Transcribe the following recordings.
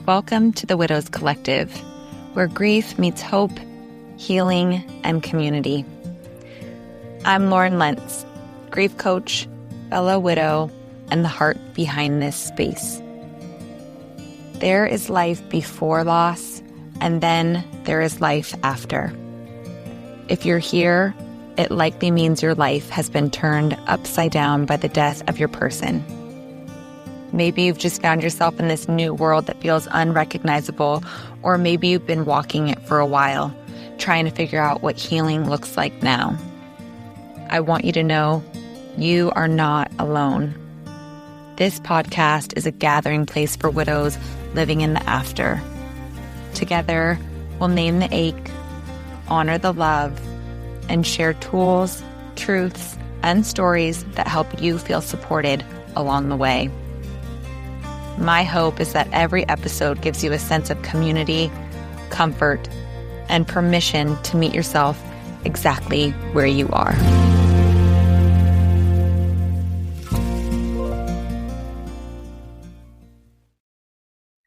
Welcome to the Widows Collective, where grief meets hope, healing, and community. I'm Lauren Lentz, grief coach, fellow widow, and the heart behind this space. There is life before loss, and then there is life after. If you're here, it likely means your life has been turned upside down by the death of your person. Maybe you've just found yourself in this new world that feels unrecognizable, or maybe you've been walking it for a while, trying to figure out what healing looks like now. I want you to know you are not alone. This podcast is a gathering place for widows living in the after. Together, we'll name the ache, honor the love, and share tools, truths, and stories that help you feel supported along the way. My hope is that every episode gives you a sense of community, comfort, and permission to meet yourself exactly where you are.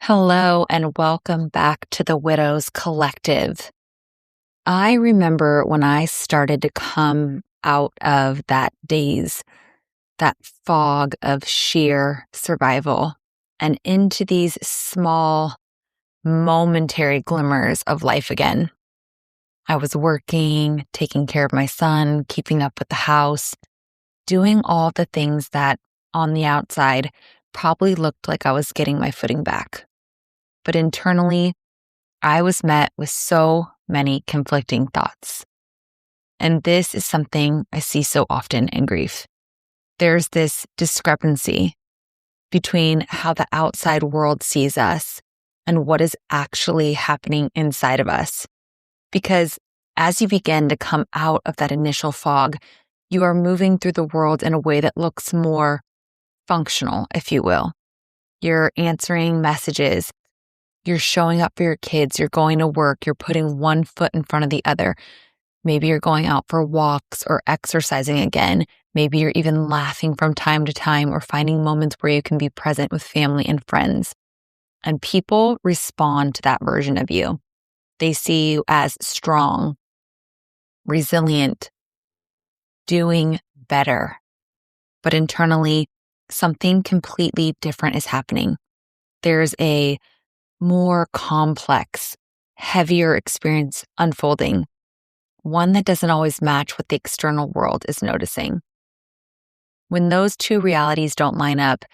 Hello, and welcome back to the Widows Collective. I remember when I started to come out of that daze, that fog of sheer survival, and into these small, momentary glimmers of life again. I was working, taking care of my son, keeping up with the house, doing all the things that on the outside probably looked like I was getting my footing back. But internally, I was met with so many conflicting thoughts. And this is something I see so often in grief. There's this discrepancy between how the outside world sees us and what is actually happening inside of us. Because as you begin to come out of that initial fog, you are moving through the world in a way that looks more functional, if you will. You're answering messages. You're showing up for your kids. You're going to work. You're putting one foot in front of the other. Maybe you're going out for walks or exercising again. Maybe you're even laughing from time to time or finding moments where you can be present with family and friends. And people respond to that version of you. They see you as strong, resilient, doing better. But internally, something completely different is happening. There's a more complex, heavier experience unfolding, one that doesn't always match what the external world is noticing. When those two realities don't line up,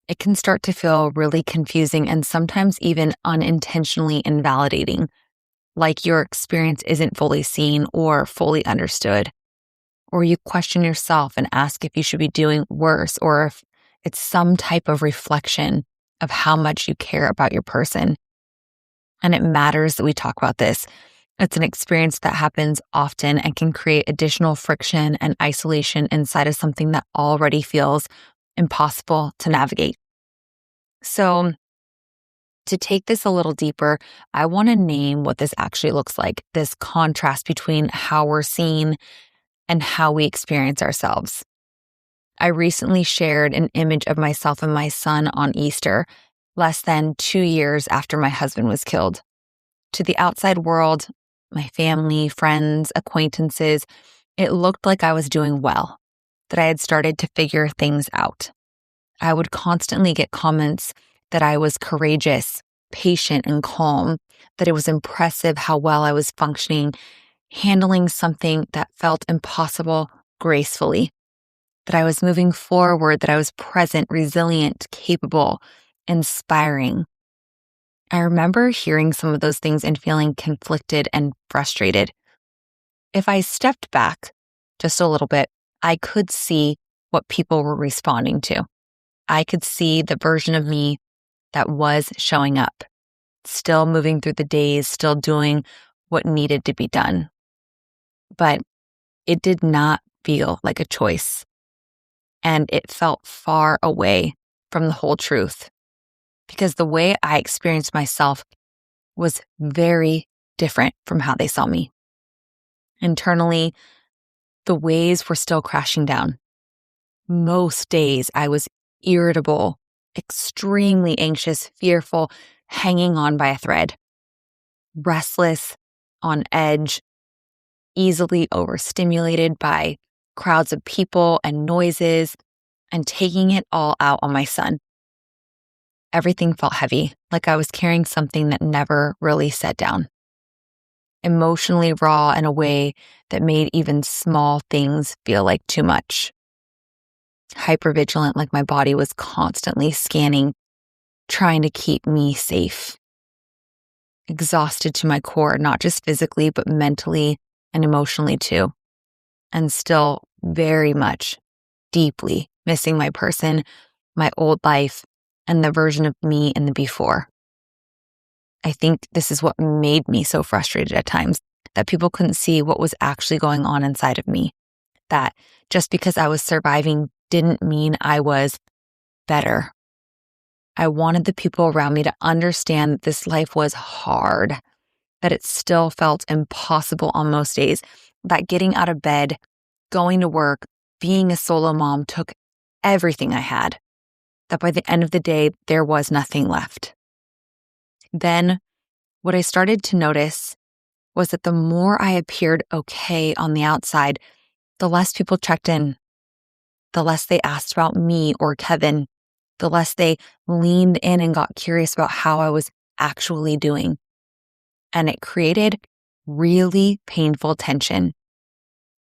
it can start to feel really confusing and sometimes even unintentionally invalidating, like your experience isn't fully seen or fully understood. Or you question yourself and ask if you should be doing worse or if it's some type of reflection of how much you care about your person. And it matters that we talk about this. It's an experience that happens often and can create additional friction and isolation inside of something that already feels impossible to navigate. So, to take this a little deeper, I want to name what this actually looks like, this contrast between how we're seen and how we experience ourselves. I recently shared an image of myself and my son on Easter, less than 2 years after my husband was killed. To the outside world, my family, friends, acquaintances, it looked like I was doing well, that I had started to figure things out. I would constantly get comments that I was courageous, patient, and calm, that it was impressive how well I was functioning, handling something that felt impossible gracefully, that I was moving forward, that I was present, resilient, capable, inspiring. I remember hearing some of those things and feeling conflicted and frustrated. If I stepped back just a little bit, I could see what people were responding to. I could see the version of me that was showing up, still moving through the days, still doing what needed to be done. But it did not feel like a choice. And it felt far away from the whole truth. Because the way I experienced myself was very different from how they saw me. Internally, the waves were still crashing down. Most days I was irritable, extremely anxious, fearful, hanging on by a thread, restless, on edge, easily overstimulated by crowds of people and noises, and taking it all out on my son. Everything felt heavy, like I was carrying something that never really set down. Emotionally raw in a way that made even small things feel like too much. Hypervigilant, like my body was constantly scanning, trying to keep me safe. Exhausted to my core, not just physically, but mentally and emotionally too. And still very much, deeply missing my person, my old life, and the version of me in the before. I think this is what made me so frustrated at times, that people couldn't see what was actually going on inside of me. That just because I was surviving didn't mean I was better. I wanted the people around me to understand that this life was hard, that it still felt impossible on most days, that getting out of bed, going to work, being a solo mom took everything I had, that by the end of the day, there was nothing left. Then, what I started to notice was that the more I appeared okay on the outside, the less people checked in, the less they asked about me or Kevin, the less they leaned in and got curious about how I was actually doing. And it created really painful tension.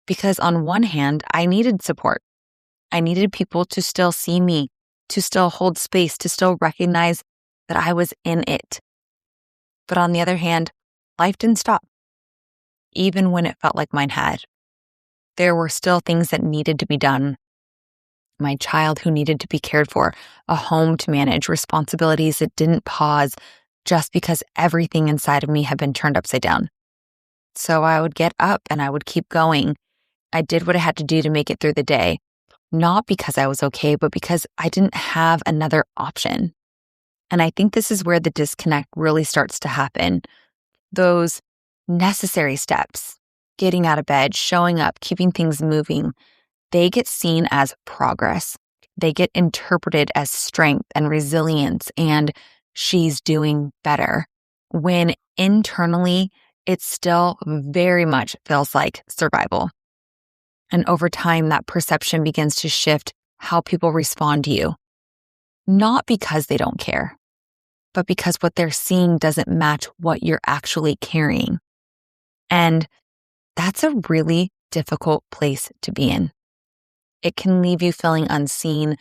Because on one hand, I needed support. I needed people to still see me, to still hold space, to still recognize that I was in it. But on the other hand, life didn't stop, even when it felt like mine had. There were still things that needed to be done. My child who needed to be cared for, a home to manage, responsibilities that didn't pause just because everything inside of me had been turned upside down. So I would get up and I would keep going. I did what I had to do to make it through the day, not because I was okay, but because I didn't have another option. And I think this is where the disconnect really starts to happen. Those necessary steps, getting out of bed, showing up, keeping things moving, they get seen as progress. They get interpreted as strength and resilience, and she's doing better. When internally, it still very much feels like survival. And over time, that perception begins to shift how people respond to you. Not because they don't care, but because what they're seeing doesn't match what you're actually carrying. And that's a really difficult place to be in. It can leave you feeling unseen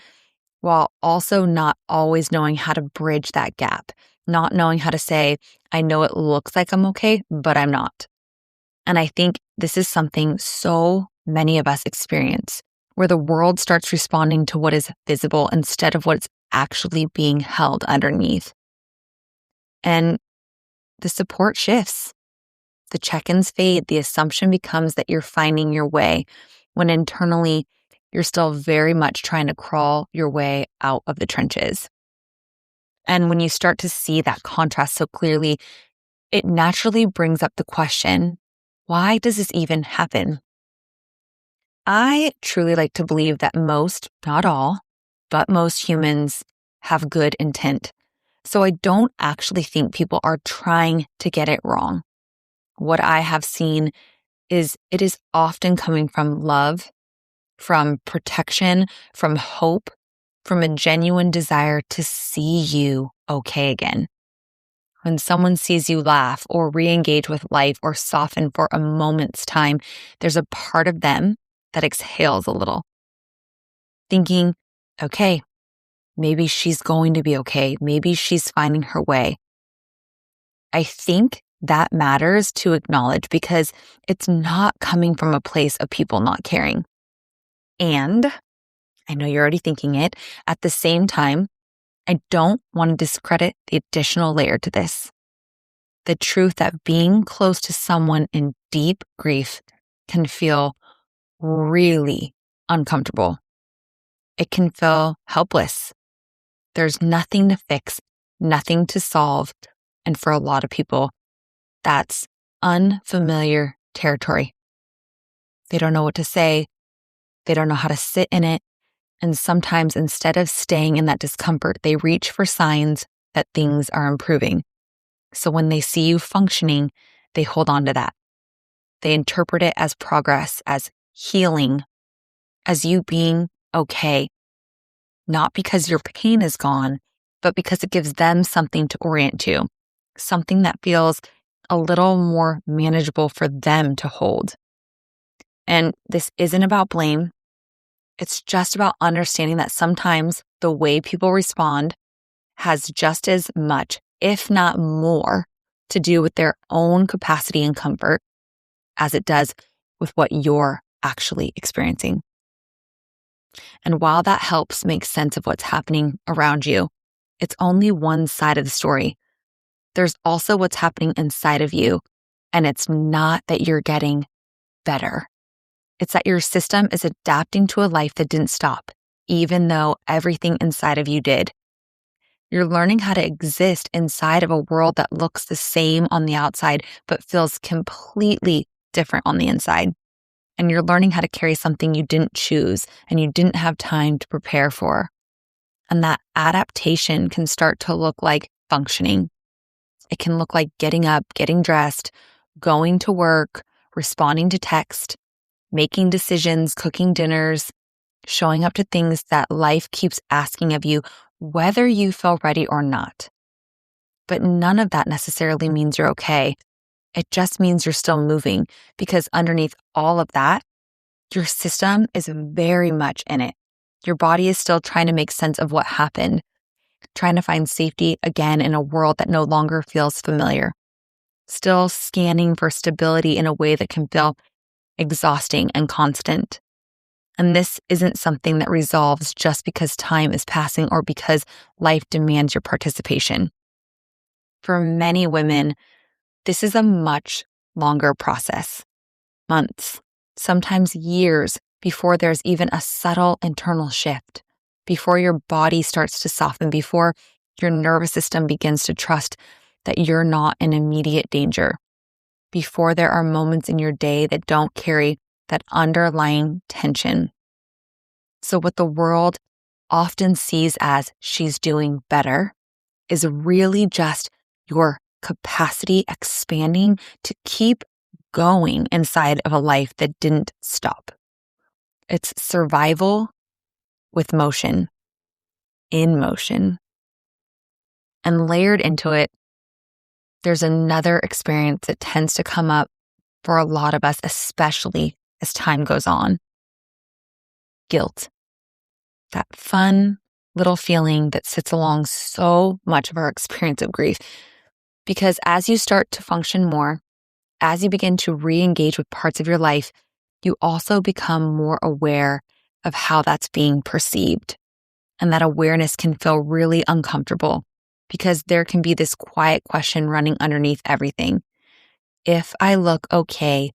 while also not always knowing how to bridge that gap, not knowing how to say, I know it looks like I'm okay, but I'm not. And I think this is something so many of us experience, where the world starts responding to what is visible instead of what's actually being held underneath. And the support shifts. The check-ins fade. The assumption becomes that you're finding your way, when internally you're still very much trying to crawl your way out of the trenches. And when you start to see that contrast so clearly, it naturally brings up the question, why does this even happen? I truly like to believe that most, not all, but most humans have good intent. So I don't actually think people are trying to get it wrong. What I have seen is it is often coming from love, from protection, from hope, from a genuine desire to see you okay again. When someone sees you laugh or re-engage with life or soften for a moment's time, there's a part of them that exhales a little, thinking, okay, maybe she's going to be okay. Maybe she's finding her way. I think that matters to acknowledge because it's not coming from a place of people not caring. And I know you're already thinking it. At the same time, I don't want to discredit the additional layer to this. The truth that being close to someone in deep grief can feel really uncomfortable. It can feel helpless. There's nothing to fix, nothing to solve. And for a lot of people, that's unfamiliar territory. They don't know what to say. They don't know how to sit in it. And sometimes instead of staying in that discomfort, they reach for signs that things are improving. So when they see you functioning, they hold on to that. They interpret it as progress, as healing, as you being okay. Not because your pain is gone, but because it gives them something to orient to, something that feels a little more manageable for them to hold. And this isn't about blame. It's just about understanding that sometimes the way people respond has just as much, if not more, to do with their own capacity and comfort as it does with what you're actually experiencing. And while that helps make sense of what's happening around you, it's only one side of the story. There's also what's happening inside of you. And it's not that you're getting better. It's that your system is adapting to a life that didn't stop, even though everything inside of you did. You're learning how to exist inside of a world that looks the same on the outside, but feels completely different on the inside. And you're learning how to carry something you didn't choose and you didn't have time to prepare for. And that adaptation can start to look like functioning. It can look like getting up, getting dressed, going to work, responding to text, making decisions, cooking dinners, showing up to things that life keeps asking of you, whether you feel ready or not. But none of that necessarily means you're okay. It just means you're still moving, because underneath all of that, your system is very much in it. Your body is still trying to make sense of what happened, trying to find safety again in a world that no longer feels familiar, still scanning for stability in a way that can feel exhausting and constant. And this isn't something that resolves just because time is passing or because life demands your participation. For many women, this is a much longer process, months, sometimes years before there's even a subtle internal shift, before your body starts to soften, before your nervous system begins to trust that you're not in immediate danger, before there are moments in your day that don't carry that underlying tension. So what the world often sees as she's doing better is really just your capacity expanding to keep going inside of a life that didn't stop. It's survival with motion, in motion. And layered into it, there's another experience that tends to come up for a lot of us, especially as time goes on. Guilt. That fun little feeling that sits along so much of our experience of grief. Because as you start to function more, as you begin to re-engage with parts of your life, you also become more aware of how that's being perceived. And that awareness can feel really uncomfortable because there can be this quiet question running underneath everything. If I look okay,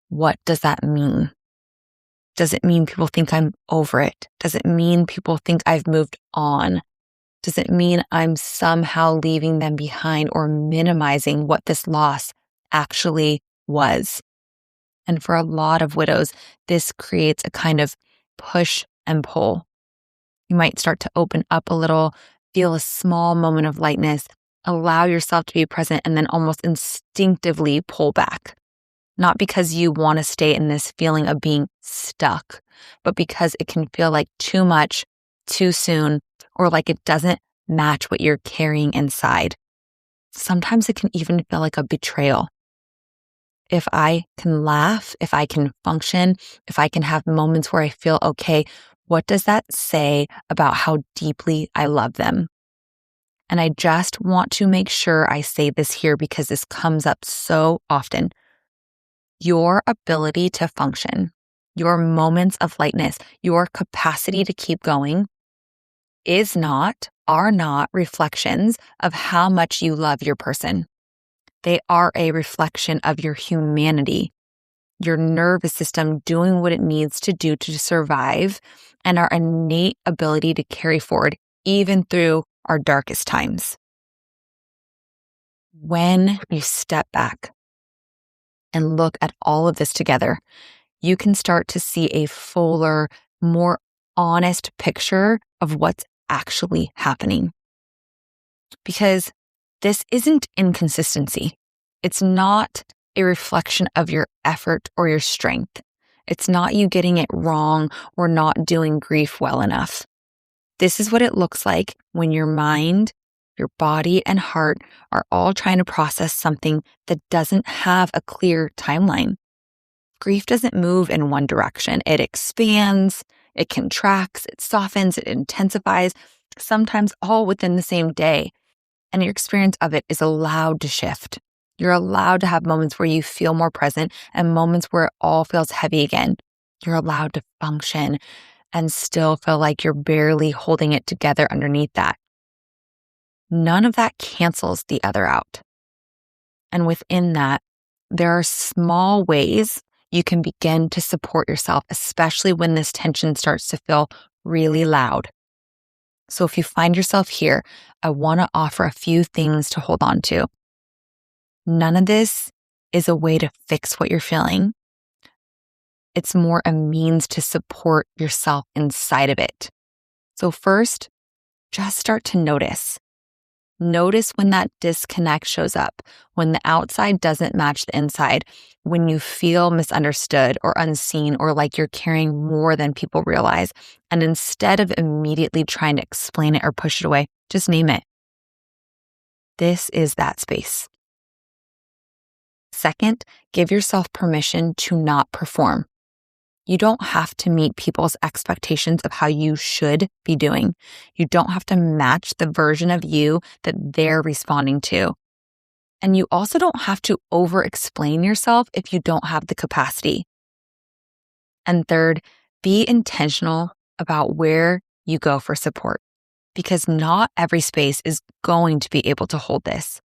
what does that mean? Does it mean people think I'm over it? Does it mean people think I've moved on? Does it mean I'm somehow leaving them behind or minimizing what this loss actually was? And for a lot of widows, this creates a kind of push and pull. You might start to open up a little, feel a small moment of lightness, allow yourself to be present, and then almost instinctively pull back. Not because you want to stay in this feeling of being stuck, but because it can feel like too much, too soon, or like it doesn't match what you're carrying inside. Sometimes it can even feel like a betrayal. If I can laugh, if I can function, if I can have moments where I feel okay, what does that say about how deeply I love them? And I just want to make sure I say this here because this comes up so often. Your ability to function, your moments of lightness, your capacity to keep going are not reflections of how much you love your person. They are a reflection of your humanity, your nervous system doing what it needs to do to survive, and our innate ability to carry forward even through our darkest times. When you step back and look at all of this together, you can start to see a fuller, more honest picture of what's actually happening. because this isn't inconsistency. It's not a reflection of your effort or your strength. It's not you getting it wrong or not doing grief well enough. This is what it looks like when your mind, your body, and heart are all trying to process something that doesn't have a clear timeline. Grief doesn't move in one direction. It expands, it contracts, it softens, it intensifies, sometimes all within the same day. And your experience of it is allowed to shift. You're allowed to have moments where you feel more present and moments where it all feels heavy again. You're allowed to function and still feel like you're barely holding it together underneath that. None of that cancels the other out. And within that, there are small ways you can begin to support yourself, especially when this tension starts to feel really loud. So if you find yourself here, I want to offer a few things to hold on to. None of this is a way to fix what you're feeling. It's more a means to support yourself inside of it. So first, just start to notice. Notice when that disconnect shows up, when the outside doesn't match the inside, when you feel misunderstood or unseen or like you're carrying more than people realize. And instead of immediately trying to explain it or push it away, just name it. This is that space. Second, give yourself permission to not perform. You don't have to meet people's expectations of how you should be doing. You don't have to match the version of you that they're responding to. And you also don't have to over-explain yourself if you don't have the capacity. And third, be intentional about where you go for support, because not every space is going to be able to hold this.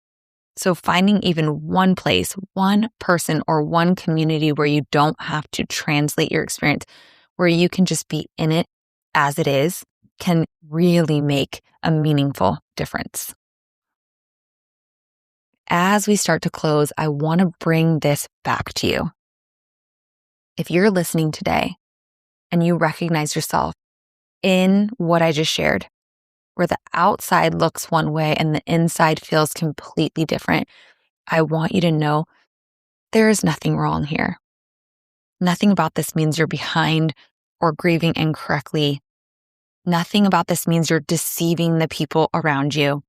So finding even one place, one person, or one community where you don't have to translate your experience, where you can just be in it as it is, can really make a meaningful difference. As we start to close, I want to bring this back to you. If you're listening today and you recognize yourself in what I just shared, where the outside looks one way and the inside feels completely different, I want you to know there is nothing wrong here. Nothing about this means you're behind or grieving incorrectly. Nothing about this means you're deceiving the people around you.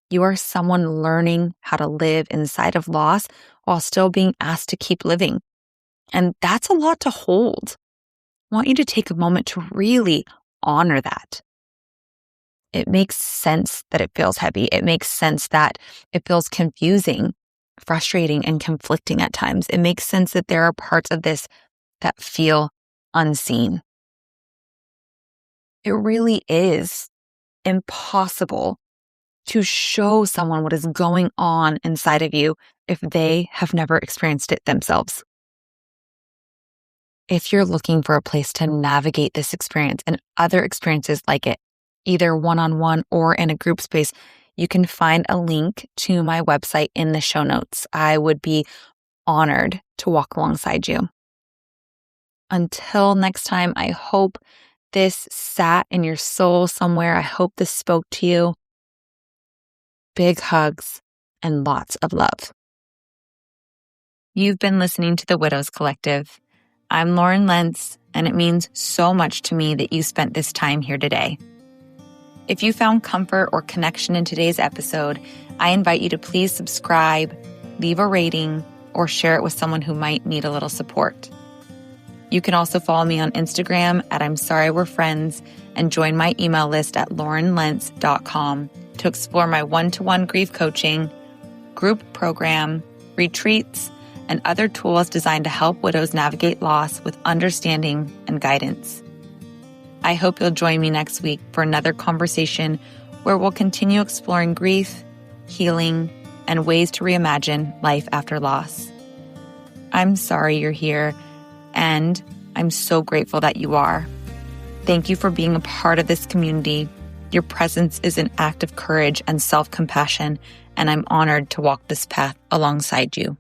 You are someone learning how to live inside of loss while still being asked to keep living. And that's a lot to hold. I want you to take a moment to really honor that. It makes sense that it feels heavy. It makes sense that it feels confusing, frustrating, and conflicting at times. It makes sense that there are parts of this that feel unseen. It really is impossible to show someone what is going on inside of you if they have never experienced it themselves. If you're looking for a place to navigate this experience and other experiences like it, either one-on-one or in a group space, you can find a link to my website in the show notes. I would be honored to walk alongside you. Until next time, I hope this sat in your soul somewhere. I hope this spoke to you. Big hugs and lots of love. You've been listening to the Widows Collective. I'm Lauren Lentz, and it means so much to me that you spent this time here today. If you found comfort or connection in today's episode, I invite you to please subscribe, leave a rating, or share it with someone who might need a little support. You can also follow me on Instagram at I'm Sorry We're Friends and join my email list at laurenlentz.com to explore my one-to-one grief coaching, group program, retreats, and other tools designed to help widows navigate loss with understanding and guidance. I hope you'll join me next week for another conversation where we'll continue exploring grief, healing, and ways to reimagine life after loss. I'm sorry you're here, and I'm so grateful that you are. Thank you for being a part of this community. Your presence is an act of courage and self-compassion, and I'm honored to walk this path alongside you.